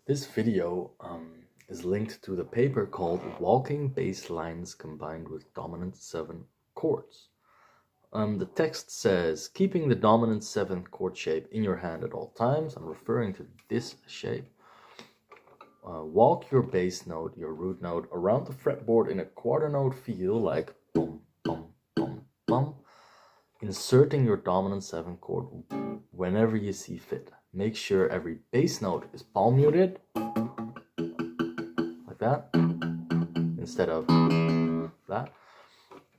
This video is linked to the paper called Walking Bass Lines Combined with Dominant 7 Chords. The text says, keeping the dominant 7th chord shape in your hand at all times. I'm referring to this shape. Walk your bass note, your root note, around the fretboard in a quarter note feel like bum, bum, bum, bum. Inserting your dominant 7th chord whenever you see fit. Make sure every bass note is palm muted, like that, instead of that.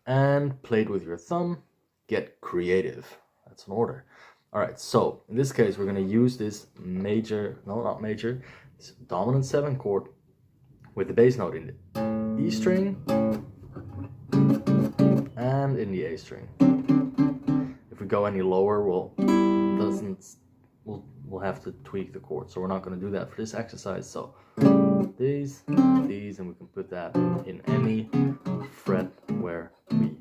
And played with your thumb. Get creative. That's an order. All right, so in this case, we're going to use this major, no, not major, this dominant 7 chord with the bass note in the E string and in the A string. If we go any lower, we'll have to tweak the chord, so we're not going to do that for this exercise. So these, and we can put that in any fret where we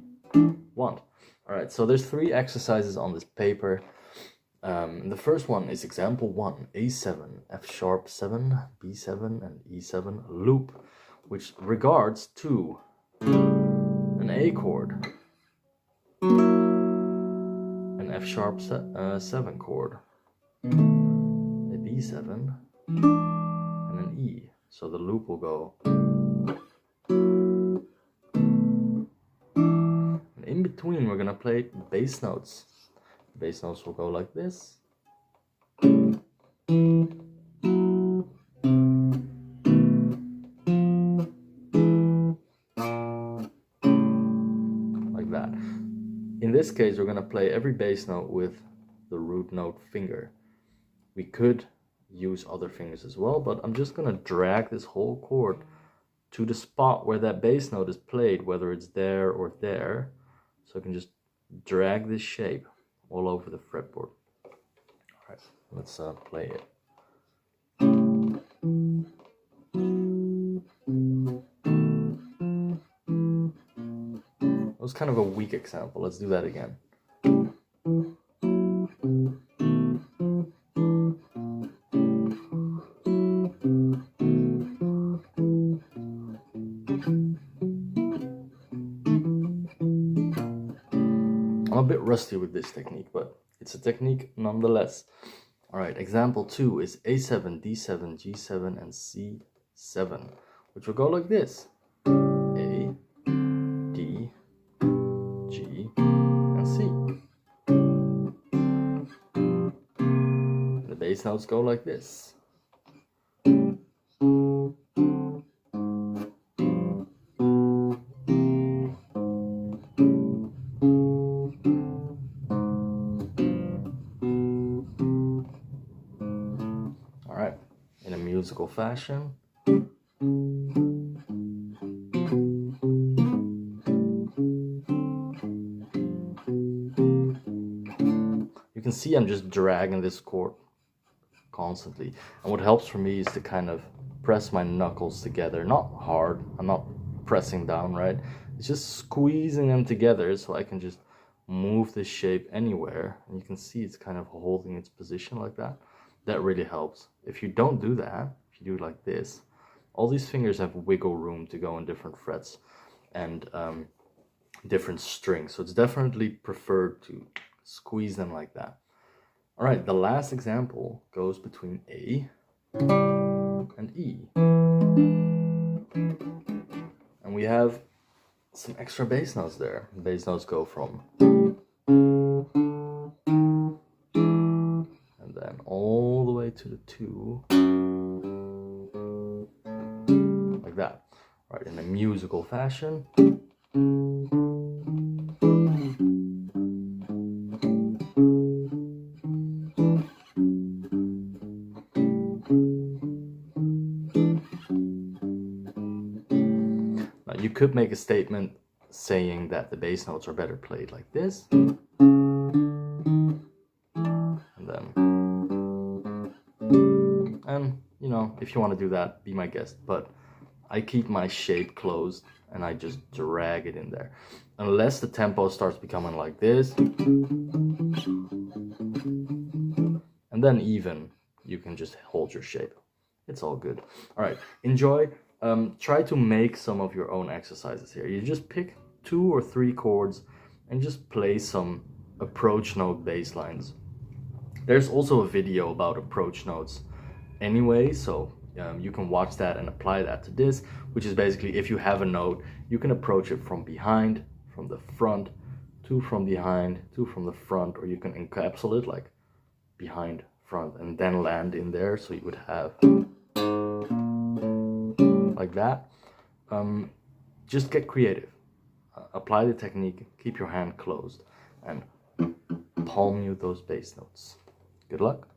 want. All right, so there's 3 exercises on this paper. The first one is example 1, A7, F sharp 7, B7, and E7 loop, which regards to an A chord, an F sharp 7 chord, a B7, and an E. So the loop will go. And in between, we're going to play bass notes. Bass notes will go like this. Like that. In this case, we're going to play every bass note with the root note finger. We could use other fingers as well, but I'm just going to drag this whole chord to the spot where that bass note is played, whether it's there or there. So I can just drag this shape all over the fretboard. All right, let's play it. That was kind of a weak example. Let's do that again. I'm a bit rusty with this technique, but it's a technique nonetheless. All right, example 2 is A7, D7, G7, and C7, which will go like this. A, D, G, and C. The bass notes go like this. In a musical fashion. You can see I'm just dragging this chord constantly. And what helps for me is to kind of press my knuckles together. Not hard, I'm not pressing down, right? It's just squeezing them together so I can just move this shape anywhere. And you can see it's kind of holding its position like that. That really helps. If you don't do that, if you do it like this, all these fingers have wiggle room to go in different frets and different strings. So it's definitely preferred to squeeze them like that. All right, the last example goes between A and E. And we have some extra bass notes there. Bass notes go from then all the way to the 2, like that. Right, in a musical fashion. Now you could make a statement saying that the bass notes are better played like this. And, you know, if you want to do that, be my guest. But I keep my shape closed and I just drag it in there. Unless the tempo starts becoming like this. And then even, you can just hold your shape. It's all good. All right, enjoy. Try to make some of your own exercises here. You just pick 2 or 3 chords and just play some approach note bass lines. There's also a video about approach notes anyway, so you can watch that and apply that to this, which is basically if you have a note, you can approach it from behind, from the front, 2 from behind, 2 from the front, or you can encapsulate it like behind, front, and then land in there, so you would have like that. Just get creative. Apply the technique, keep your hand closed, and palm mute those bass notes. Good luck.